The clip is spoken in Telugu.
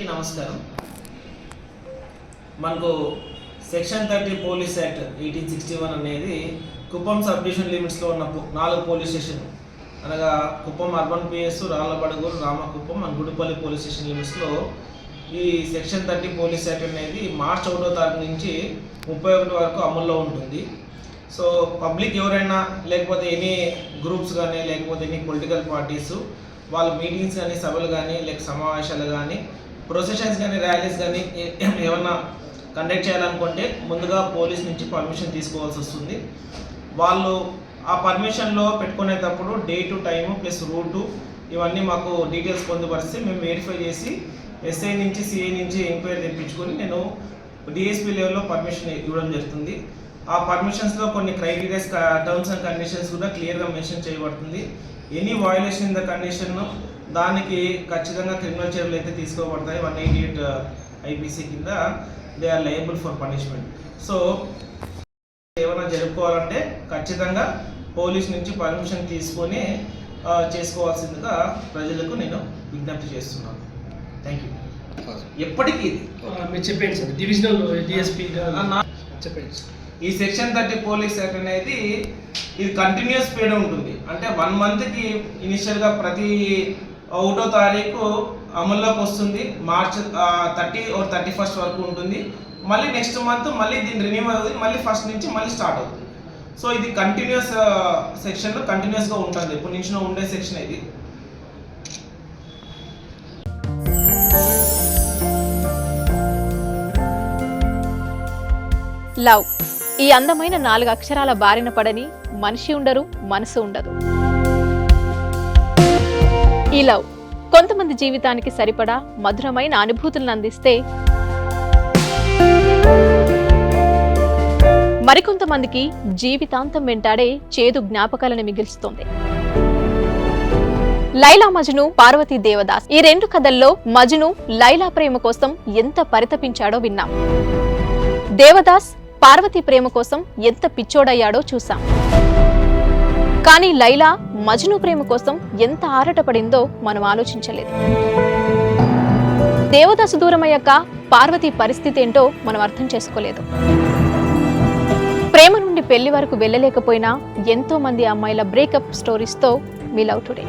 నమస్కారం. మనకు సెక్షన్ 30 పోలీస్ యాక్ట్ 1861 అనేది కుప్పం సబ్ డివిజన్ లిమిట్స్లో ఉన్న 4 పోలీస్ స్టేషన్ అనగా Kuppam urban PS, Rallabadugur, Ramakuppam and Gudipalli police station లిమిట్స్లో ఈ సెక్షన్ 30 పోలీస్ యాక్ట్ అనేది మార్చి 1వ తారీఖు నుంచి 31 వరకు అమల్లో ఉంటుంది. సో పబ్లిక్ ఎవరైనా లేకపోతే ఎనీ గ్రూప్స్ కానీ లేకపోతే ఎనీ పొలిటికల్ పార్టీస్ వాళ్ళ మీటింగ్స్ కానీ సభలు కానీ లేక సమావేశాలు కానీ ప్రొసెషన్స్ కానీ ర్యాలీస్ కానీ ఏమన్నా కండక్ట్ చేయాలనుకుంటే ముందుగా పోలీస్ నుంచి పర్మిషన్ తీసుకోవాల్సి వస్తుంది. వాళ్ళు ఆ పర్మిషన్లో పెట్టుకునేటప్పుడు డేటు, టైము ప్లస్ రూటు ఇవన్నీ మాకు డీటెయిల్స్ పొందుపరిస్తే మేము వెరిఫై చేసి ఎస్ఐ నుంచి సిఐ నుంచి ఎంక్వైరీ తెప్పించుకొని నేను డిఎస్పీ లెవెల్లో పర్మిషన్ ఇవ్వడం జరుగుతుంది. ఆ పర్మిషన్స్లో కొన్ని క్రైటీరియాస్, టర్మ్స్ అండ్ కండిషన్స్ కూడా క్లియర్గా మెన్షన్ చేయబడుతుంది. Any violation in the condition దానికి ఖచ్చితంగా క్రిమినల్ చర్యలు అయితే తీసుకోబడతాయి. 188 ఐపీసీ కింద they are liable for punishment. So ఏమైనా జరుపుకోవాలంటే ఖచ్చితంగా పోలీస్ నుంచి పర్మిషన్ తీసుకొని చేసుకోవాల్సిందిగా ప్రజలకు నేను విజ్ఞప్తి చేస్తున్నాను. Thank you. ఎప్పటికీ మీరు చెప్పండి సార్, డివిజనల్ డిఎస్పీ చెప్పండి. ఈ సెక్షన్ 30 పోలీస్ యాక్ట్ అనేది ఇది కంటిన్యూస్ పీరియడ్ ఉంటుంది. అంటే 1 మంత్కి ఇనిషియల్గా ప్రతి 1వ తారీఖు అమల్లోకి వస్తుంది. మార్చ్ 30 or 31st వరకు ఉంటుంది. మళ్ళీ నెక్స్ట్ మంత్ మళ్ళీ దీన్ని రిన్యూ అవుతుంది. మళ్ళీ ఫస్ట్ నుంచి మళ్ళీ స్టార్ట్ అవుతుంది. సో ఇది కంటిన్యూస్ సెక్షన్, కంటిన్యూస్గా ఉంటుంది. ఎప్పటి నుంచో ఉండే సెక్షన్ ఇది. లవ్ ఈ అందమైన 4 అక్షరాల బారిన పడని మనిషి ఉండరు, మనసు ఉండదు. ఈ లవ్ కొంతమంది జీవితానికి సరిపడా మధురమైన అనుభూతులను అందిస్తే, మరికొంతమందికి జీవితాంతం వెంటాడే చేదు జ్ఞాపకాలను మిగిల్చుతోంది. లైలా మజ్ను, పార్వతీ దేవదాస్ ఈ 2 కథల్లో మజ్ను లైలా ప్రేమ కోసం ఎంత పరితపించాడో విన్నాం. దేవదాస్ పార్వతి ప్రేమ కోసం ఎంత పిచ్చోడయ్యాడో చూసాం. కానీ లైలా మజ్ను ప్రేమ కోసం ఎంత ఆరాటపడిందో మనం ఆలోచించలేదు. దేవదాసు దూరమయ్యాక పార్వతి పరిస్థితి ఏంటో మనం అర్థం చేసుకోలేదు. ప్రేమ నుండి పెళ్లి వరకు వెళ్ళలేకపోయినా ఎంతో మంది అమ్మాయిల బ్రేకప్ స్టోరీస్తో మీ లవ్ టుడే.